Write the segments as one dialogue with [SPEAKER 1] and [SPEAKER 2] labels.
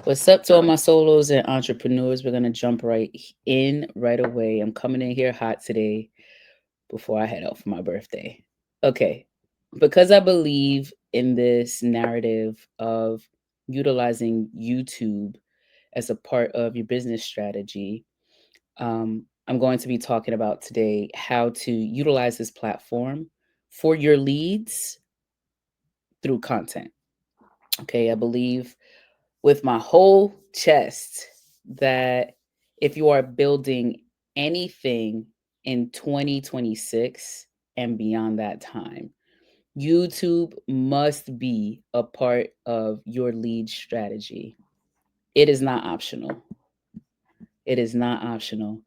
[SPEAKER 1] What's up to all my solos and entrepreneurs? We're gonna jump right in right away. I'm coming in here hot today before I head out for my birthday. Okay, because I believe in this narrative of utilizing YouTube as a part of your business strategy, I'm going to be talking about today how to utilize this platform for your leads through content. Okay, I believe with my whole chest that if you are building anything in 2026 and beyond that time, YouTube must be a part of your lead strategy. It is not optional. It is not optional.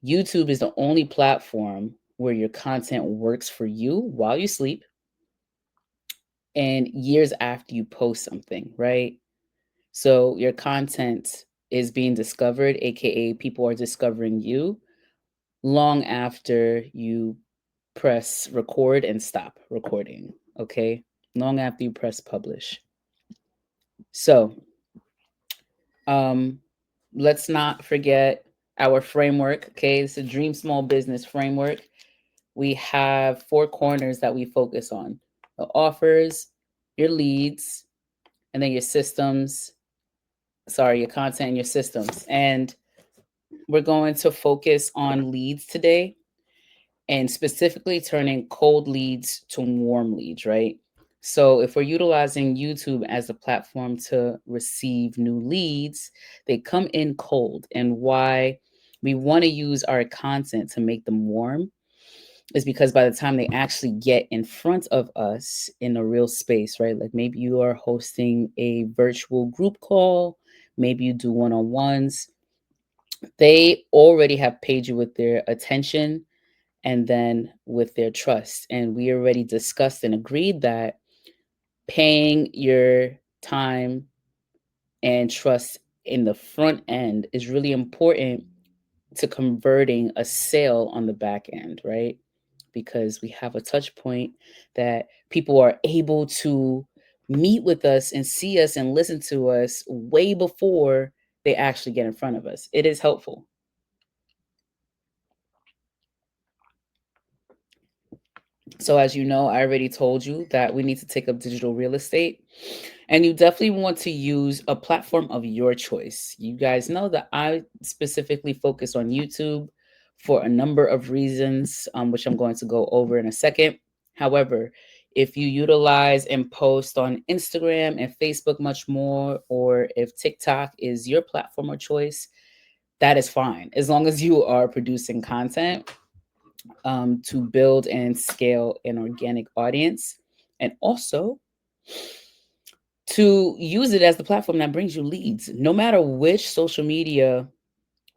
[SPEAKER 1] YouTube is the only platform where your content works for you while you sleep and years after you post something, right? So your content is being discovered, aka people are discovering you long after you press record and stop recording. Okay. Long after you press publish. So um let's not forget our framework. Okay. It's a dream small business framework. We have four corners that we focus on: the offers, your leads, and then your systems. Sorry, your content and your systems. And we're going to focus on leads today and specifically turning cold leads to warm leads, right? So, if we're utilizing YouTube as a platform to receive new leads, they come in cold. And why we want to use our content to make them warm is because by the time they actually get in front of us in a real space, right? Like maybe you are hosting a virtual group call, maybe you do one on ones, they already have paid you with their attention and then with their trust. And we already discussed and agreed that paying your time and trust in the front end is really important to converting a sale on the back end, right? Because we have a touch point that people are able to meet with us and see us and listen to us way before they actually get in front of us. It is helpful. So, as you know, I already told you that we need to take up digital real estate. And you definitely want to use a platform of your choice. You guys know that I specifically focus on YouTube for a number of reasons, which I'm going to go over in a second. However, if you utilize and post on Instagram and Facebook much more, or if TikTok is your platform of choice, that is fine. As long as you are producing content to build and scale an organic audience, and also to use it as the platform that brings you leads. No matter which social media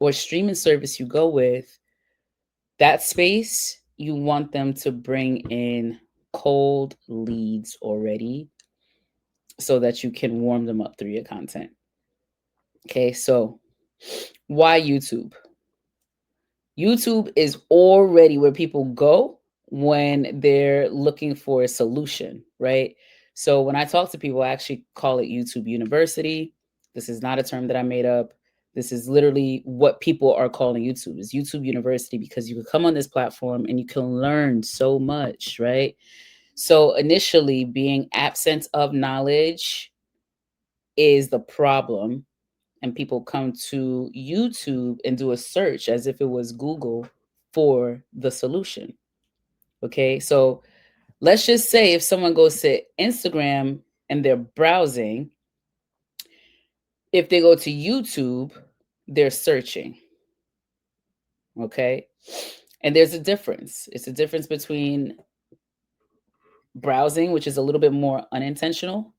[SPEAKER 1] or streaming service you go with, that space, you want them to bring in cold leads already so that you can warm them up through your content. Okay, so why YouTube? YouTube is already where people go when they're looking for a solution, right? So when I talk to people, I actually call it YouTube University. This is not a term that I made up. This is literally what people are calling YouTube is YouTube University, because you can come on this platform and you can learn so much, right? So initially, being absent of knowledge is the problem, and people come to YouTube and do a search as if it was Google for the solution. Okay, so let's just say if someone goes to Instagram and they're browsing, if they go to YouTube, they're searching. Okay, and there's a difference. It's a difference between browsing, which is a little bit more unintentional.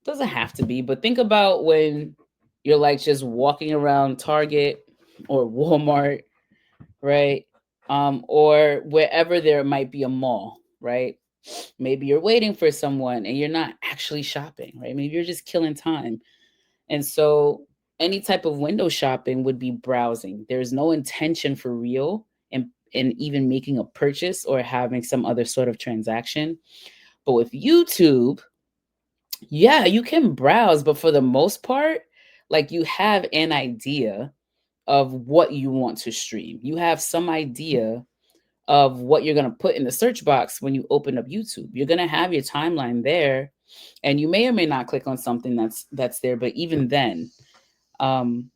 [SPEAKER 1] Doesn't have to be, but think about when you're like just walking around Target or Walmart, right? Or wherever there might be a mall, right? Maybe you're waiting for someone and you're not actually shopping, right? Maybe you're just killing time. And so any type of window shopping would be browsing. There's no intention for real and even making a purchase or having some other sort of transaction. But with YouTube, yeah, you can browse, but for the most part, like you have an idea of what you want to stream. You have some idea of what you're going to put in the search box when you open up YouTube. You're going to have your timeline there, and you may or may not click on something that's there, but even then, um,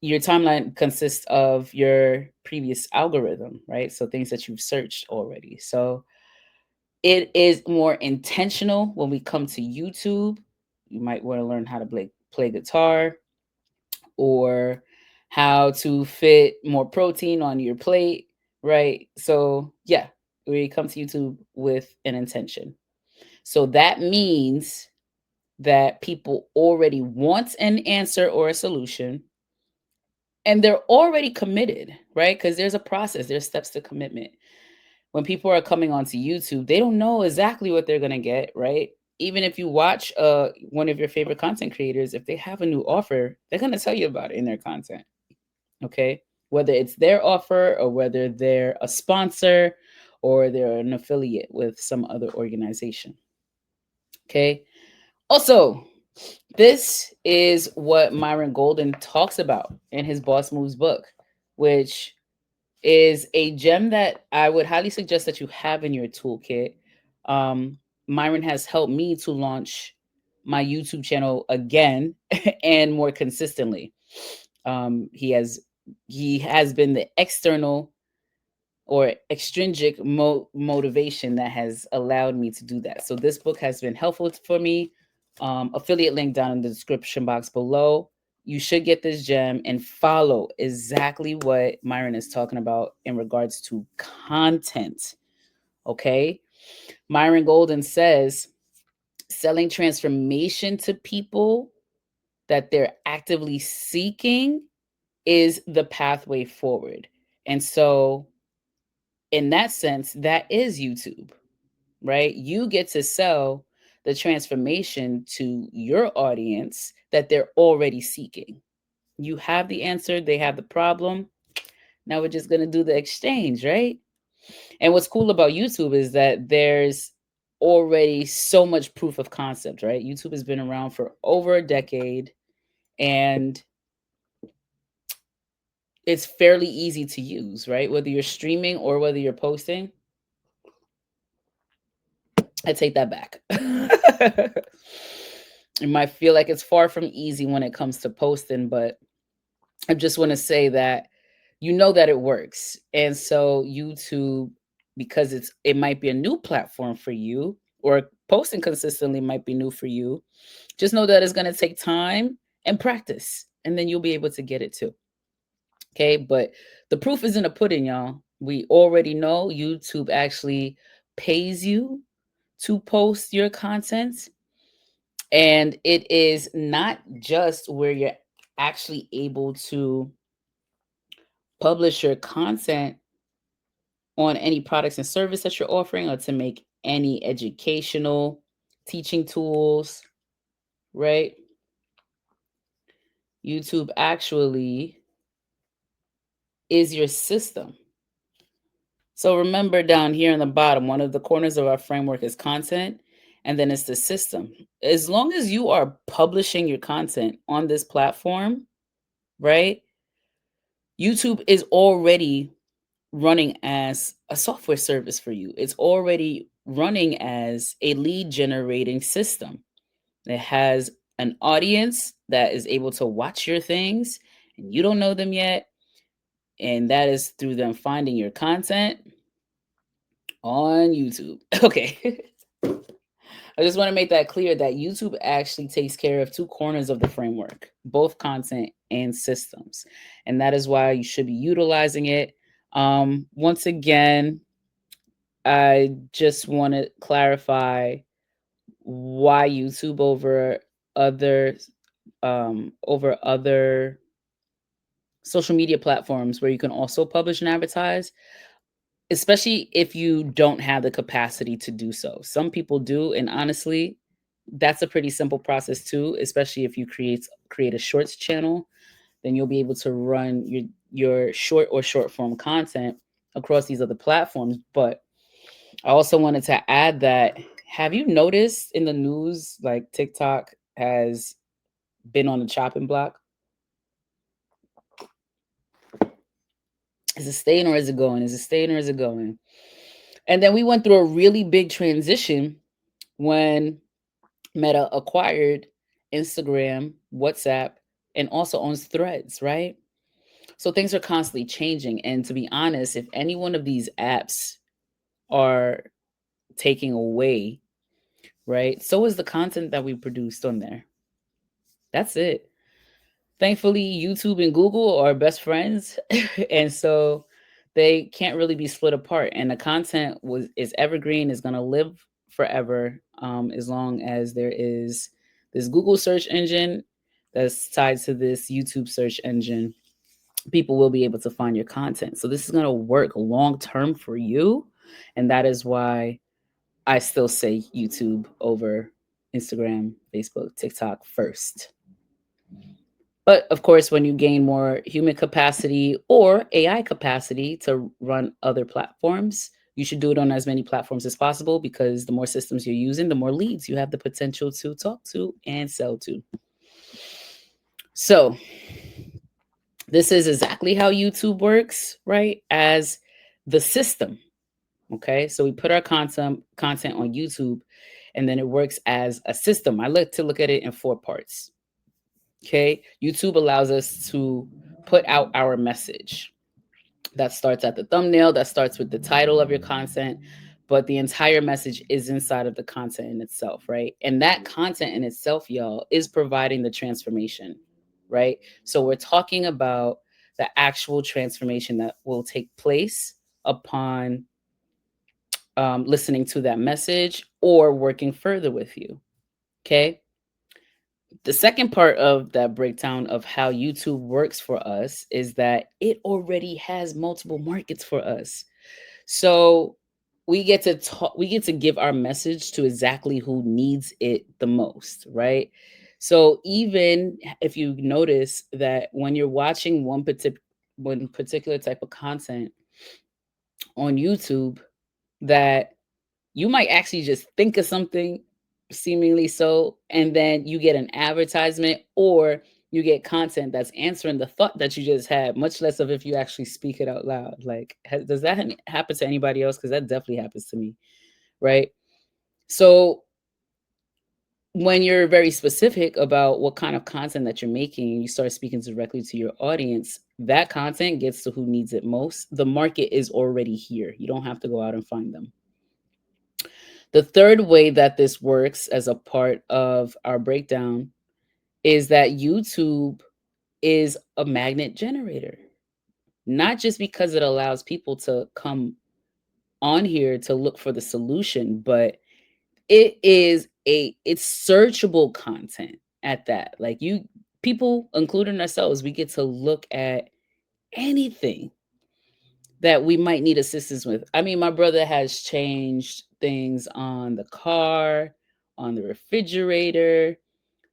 [SPEAKER 1] your timeline consists of your previous algorithm, right? So things that you've searched already. So it is more intentional when we come to YouTube. You might want to learn how to play guitar, or how to fit more protein on your plate, right? So, yeah, we come to YouTube with an intention. So that means that people already want an answer or a solution, and they're already committed, right? Because there's a process, there's steps to commitment. When people are coming onto YouTube, they don't know exactly what they're going to get, right? Even if you watch one of your favorite content creators, if they have a new offer, they're going to tell you about it in their content. Okay, whether it's their offer or whether they're a sponsor or they're an affiliate with some other organization. Okay, also, this is what Myron Golden talks about in his Boss Moves book, which is a gem that I would highly suggest that you have in your toolkit. Myron has helped me to launch my YouTube channel again and more consistently. He has been the external or extrinsic motivation that has allowed me to do that. So this book has been helpful for me. Affiliate link down in the description box below. You should get this gem and follow exactly what Myron is talking about in regards to content. Okay. Myron Golden says selling transformation to people that they're actively seeking is the pathway forward. And so, in that sense, that is YouTube, right? You get to sell the transformation to your audience that they're already seeking. You have the answer, they have the problem. Now we're just going to do the exchange, right? And what's cool about YouTube is that there's already so much proof of concept, right? YouTube has been around for over a decade, and it's fairly easy to use, right? Whether you're streaming or whether you're posting. I take that back. It might feel like it's far from easy when it comes to posting, but I just want to say that you know that it works. And so YouTube, because it might be a new platform for you, or posting consistently might be new for you, just know that it's going to take time and practice, and then you'll be able to get it too. Okay, but the proof is in the pudding, y'all. We already know YouTube actually pays you to post your content. And it is not just where you're actually able to publish your content on any products and service that you're offering, or to make any educational teaching tools, right? YouTube actually is your system. So remember, down here in the bottom, one of the corners of our framework is content, and then it's the system. As long as you are publishing your content on this platform, right? YouTube is already running as a software service for you. It's already running as a lead generating system. It has an audience that is able to watch your things, and you don't know them yet. And that is through them finding your content on YouTube. Okay. I just want to make that clear that YouTube actually takes care of two corners of the framework, both content and systems. And that is why you should be utilizing it. Once again, I just want to clarify why YouTube other over other social media platforms where you can also publish and advertise, especially if you don't have the capacity to do so. Some people do, and honestly, that's a pretty simple process too, especially if you create a shorts channel, then you'll be able to run your short or short form content across these other platforms. But I also wanted to add that, have you noticed in the news, like TikTok has been on the chopping block? Is it staying or is it going? Is it staying or is it going? And then we went through a really big transition when Meta acquired Instagram, WhatsApp, and also owns Threads, right? So things are constantly changing. And to be honest, if any one of these apps are taking away, right, so is the content that we produced on there. That's it. Thankfully, YouTube and Google are best friends. And so they can't really be split apart. And the content is evergreen, is going to live forever, as long as there is this Google search engine that's tied to this YouTube search engine. People will be able to find your content. So this is going to work long term for you. And that is why I still say YouTube over Instagram, Facebook, TikTok first. But of course, when you gain more human capacity or AI capacity to run other platforms, you should do it on as many platforms as possible, because the more systems you're using, the more leads you have the potential to talk to and sell to. So, this is exactly how YouTube works, right? As the system. Okay. So we put our content on YouTube, and then it works as a system. I like to look at it in 4 parts. Okay. YouTube allows us to put out our message. That starts at the thumbnail, that starts with the title of your content, but the entire message is inside of the content in itself, right? And that content in itself, y'all, is providing the transformation, right? So we're talking about the actual transformation that will take place upon listening to that message or working further with you. Okay. The second part of that breakdown of how YouTube works for us is that it already has multiple markets for us. So we get to talk, we get to give our message to exactly who needs it the most, right? So even if you notice that when you're watching one particular type of content on YouTube, that you might actually just think of something seemingly so, and then you get an advertisement, or you get content that's answering the thought that you just had, much less of if you actually speak it out loud. Like, does that happen to anybody else? Because that definitely happens to me, right? So when you're very specific about what kind of content that you're making, you start speaking directly to your audience, that content gets to who needs it most. The market is already here. You don't have to go out and find them. The third way that this works as a part of our breakdown is that YouTube is a magnet generator, not just because it allows people to come on here to look for the solution, but it's searchable content at that. Like, you people, including ourselves, we get to look at anything that we might need assistance with. I mean, my brother has changed things on the car, on the refrigerator,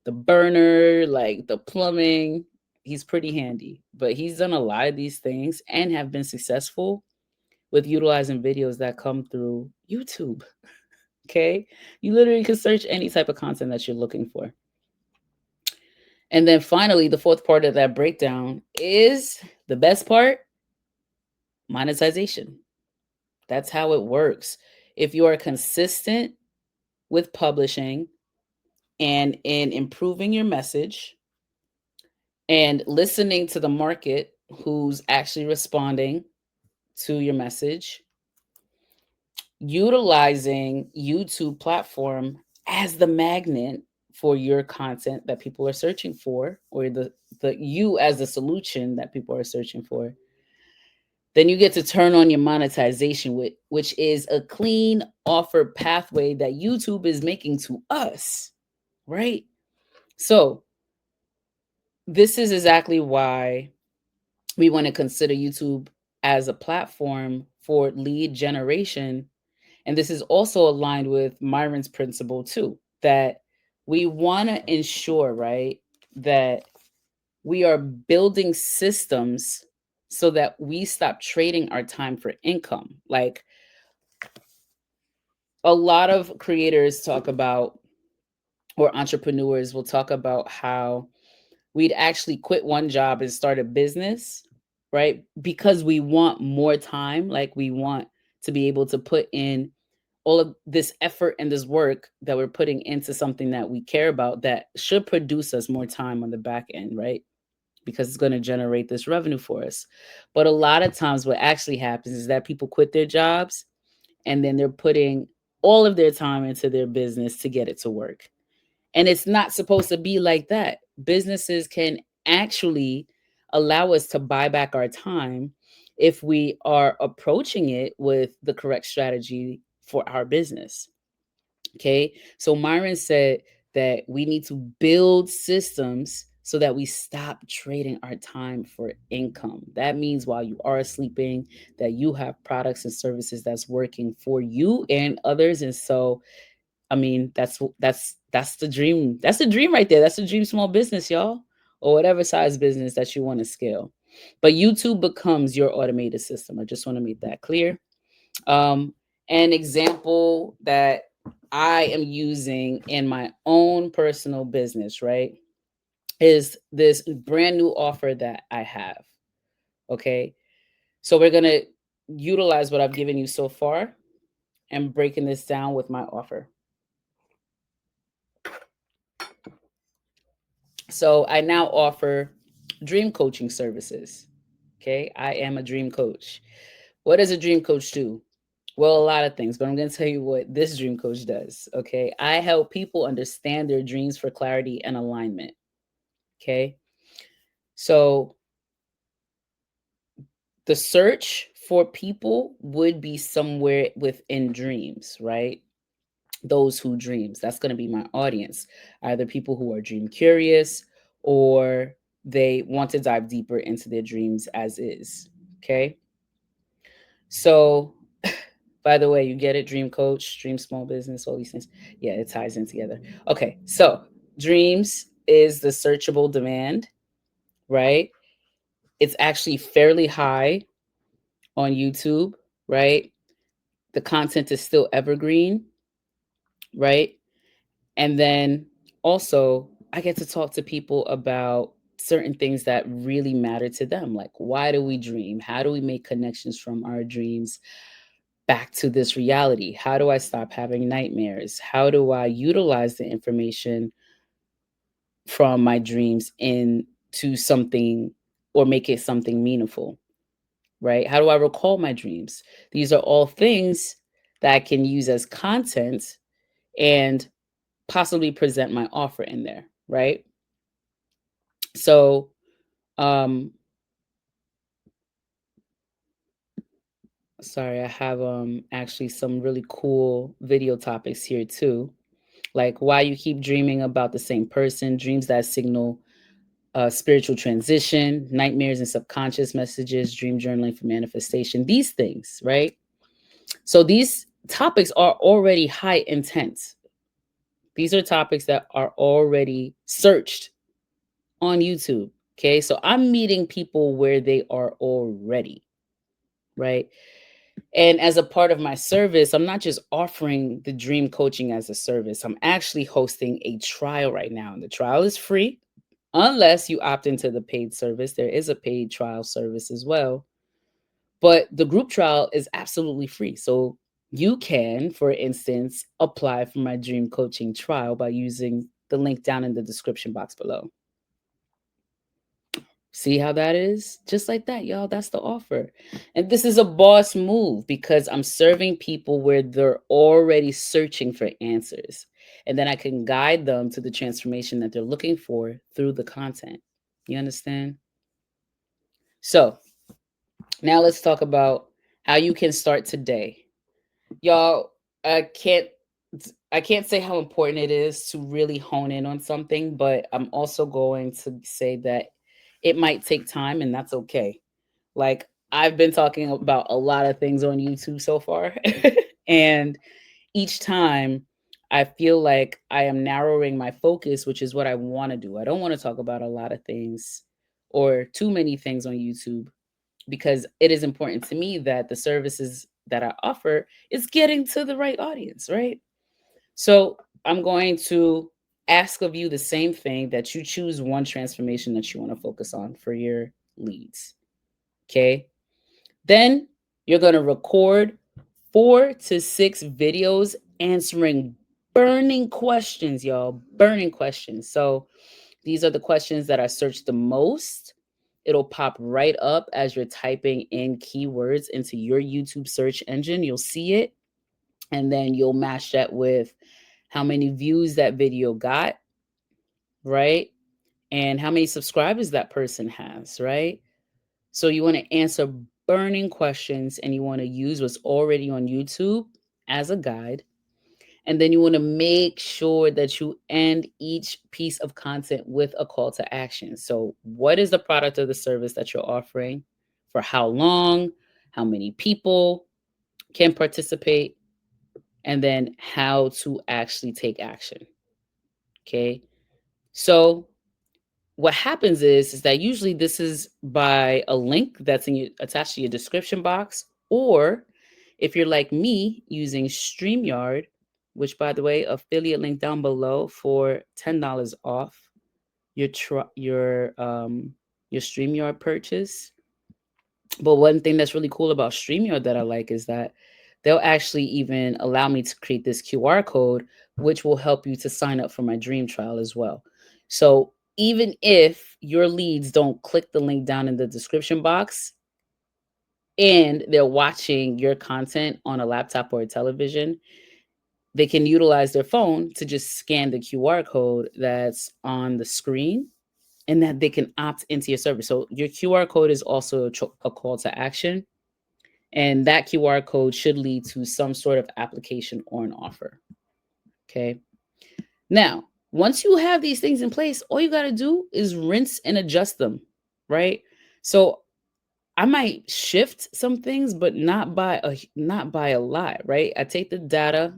[SPEAKER 1] the burner, like the plumbing. He's pretty handy, but he's done a lot of these things and have been successful with utilizing videos that come through YouTube. Okay. You literally can search any type of content that you're looking for. And then finally, the fourth part of that breakdown is the best part: monetization. That's how it works. If you are consistent with publishing and in improving your message and listening to the market who's actually responding to your message, utilizing YouTube platform as the magnet for your content that people are searching for, or the you as the solution that people are searching for, then you get to turn on your monetization, which is a clean offer pathway that YouTube is making to us, right? So this is exactly why we want to consider YouTube as a platform for lead generation. And this is also aligned with Myron's principle too, that we want to ensure, right, that we are building systems so that we stop trading our time for income. Like, a lot of creators talk about, or entrepreneurs will talk about, how we'd actually quit one job and start a business, right? Because we want more time. Like we want to be able to put in all of this effort and this work that we're putting into something that we care about that should produce us more time on the back end, right? Because it's going to generate this revenue for us. But a lot of times, what actually happens is that people quit their jobs and then they're putting all of their time into their business to get it to work. And it's not supposed to be like that. Businesses can actually allow us to buy back our time if we are approaching it with the correct strategy for our business. Okay. So Myron said that we need to build systems so that we stop trading our time for income. That means while you are sleeping, that you have products and services that's working for you and others. And so, I mean, that's the dream. That's the dream right there. That's the dream small business, y'all, or whatever size business that you want to scale. But YouTube becomes your automated system. I just want to make that clear. Um, an example that I am using in my own personal business, right, is this brand new offer that I have. Okay. So we're going to utilize what I've given you so far and breaking this down with my offer. So I now offer dream coaching services. Okay. I am a dream coach. What does a dream coach do? Well, a lot of things, but I'm going to tell you what this dream coach does. Okay. I help people understand their dreams for clarity and alignment. Okay. So the search for people would be somewhere within dreams, right? Those who dreams. That's going to be my audience. Either people who are dream curious or they want to dive deeper into their dreams as is. Okay. So, by the way, you get it, dream coach, dream small business, all these things. Yeah, it ties in together. Okay. So, dreams is the searchable demand, right? It's actually fairly high on YouTube, right? The content is still evergreen, right? And then also, I get to talk to people about certain things that really matter to them. Like, why do we dream? How do we make connections from our dreams back to this reality? How do I stop having nightmares? How do I utilize the information from my dreams into something or make it something meaningful? Right? How do I recall my dreams? These are all things that I can use as content and possibly present my offer in there, right? So, um, sorry, I have actually some really cool video topics here too, like why you keep dreaming about the same person, dreams that signal spiritual transition, nightmares and subconscious messages, dream journaling for manifestation, these things, right? So these topics are already high intent. These are topics that are already searched on YouTube. Okay. So I'm meeting people where they are already, right? And as a part of my service, I'm not just offering the dream coaching as a service. I'm actually hosting a trial right now. And the trial is free unless you opt into the paid service. There is a paid trial service as well. But the group trial is absolutely free. So you can, for instance, apply for my dream coaching trial by using the link down in the description box below. See how that is? Just like that, y'all. That's the offer. And this is a boss move because I'm serving people where they're already searching for answers. And then I can guide them to the transformation that they're looking for through the content. You understand? So now let's talk about how you can start today. Y'all, I can't say how important it is to really hone in on something, but I'm also going to say that it might take time and that's okay. Like I've been talking about a lot of things on YouTube so far and each time I feel like I am narrowing my focus, which is what I want to do. I don't want to talk about a lot of things or too many things on YouTube because it is important to me that the services that I offer is getting to the right audience, right? So I'm going to ask of you the same thing, that you choose one transformation that you want to focus on for your leads. Okay. Then you're going to record 4 to 6 videos answering burning questions, y'all. Burning questions. So these are the questions that I searched the most. It'll pop right up as you're typing in keywords into your YouTube search engine. You'll see it. And then you'll match that with how many views that video got, right? And how many subscribers that person has, right? So you want to answer burning questions, and you want to use what's already on YouTube as a guide. And then you want to make sure that you end each piece of content with a call to action. So, what is the product or the service that you're offering? For how long? How many people can participate? And then how to actually take action. Okay. So, what happens is that usually this is by a link that's attached to your description box, or if you're like me using StreamYard, which, by the way, affiliate link down below for $10 off your StreamYard purchase. But one thing that's really cool about StreamYard that I like is that they'll actually even allow me to create this QR code, which will help you to sign up for my dream trial as well. So even if your leads don't click the link down in the description box and they're watching your content on a laptop or a television, they can utilize their phone to just scan the QR code that's on the screen, and that they can opt into your service. So your QR code is also a call to action. And that QR code should lead to some sort of application or an offer. Okay. Now, once you have these things in place, all you got to do is rinse and adjust them. Right. So I might shift some things, but not by a lot. Right. I take the data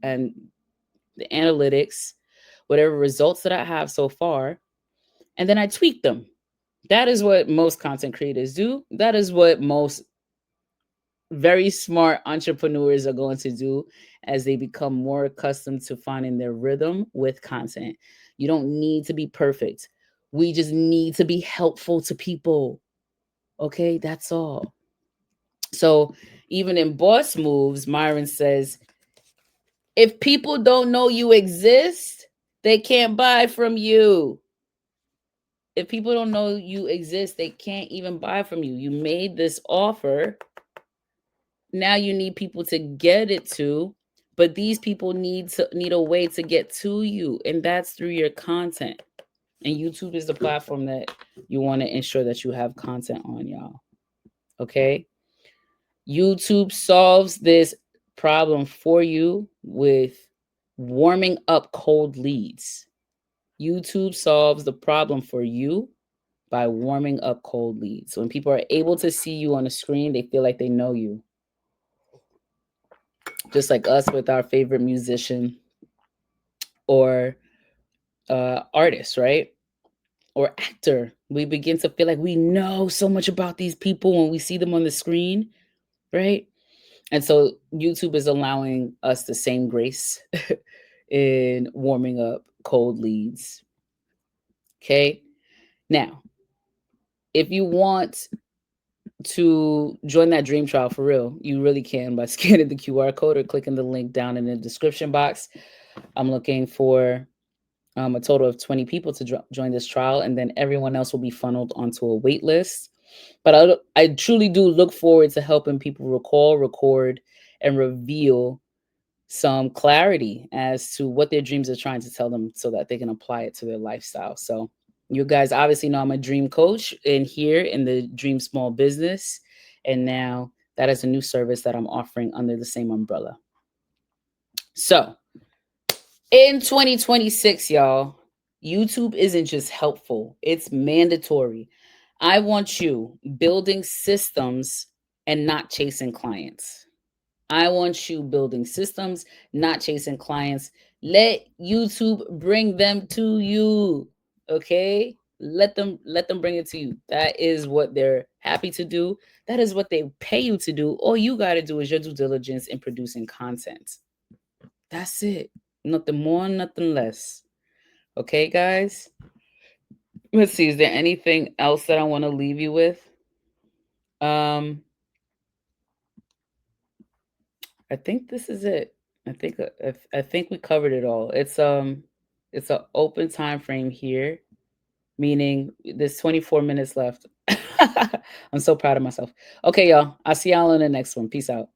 [SPEAKER 1] and the analytics, whatever results that I have so far, and then I tweak them. That is what most content creators do. That is what most very smart entrepreneurs are going to do as they become more accustomed to finding their rhythm with content. You don't need to be perfect. We just need to be helpful to people. Okay, that's all. So, even in Boss Moves, Myron says, if people don't know you exist, they can't buy from you. If people don't know you exist, they can't even buy from you. You made this offer. Now you need people to get it to, but these people need a way to get to you, and that's through your content. And YouTube is the platform that you want to ensure that you have content on, y'all. Okay? YouTube solves this problem for you with warming up cold leads. YouTube solves the problem for you by warming up cold leads. So when people are able to see you on the screen, they feel like they know you. Just like us with our favorite musician or artist, right? Or actor. We begin to feel like we know so much about these people when we see them on the screen, right? And so YouTube is allowing us the same grace in warming up cold leads. Okay. Now, if you want to join that dream trial for real, you really can by scanning the QR code or clicking the link down in the description box. I'm looking for a total of 20 people to join this trial, and then everyone else will be funneled onto a wait list. But I truly do look forward to helping people recall, record, and reveal some clarity as to what their dreams are trying to tell them so that they can apply it to their lifestyle. So you guys obviously know I'm a dream coach here in the Dream Small Business. And now that is a new service that I'm offering under the same umbrella. So in 2026, y'all, YouTube isn't just helpful, it's mandatory. I want you building systems and not chasing clients. I want you building systems, not chasing clients. Let YouTube bring them to you. Okay? Let them bring it to you. That is what they're happy to do. That is what they pay you to do. All you got to do is your due diligence in producing content. That's it. Nothing more, nothing less. Okay, guys. Let's see. Is there anything else that I want to leave you with? Um, I think this is it. I think we covered it all. It's an open time frame here, meaning there's 24 minutes left. I'm so proud of myself. Okay, y'all. I'll see y'all in the next one. Peace out.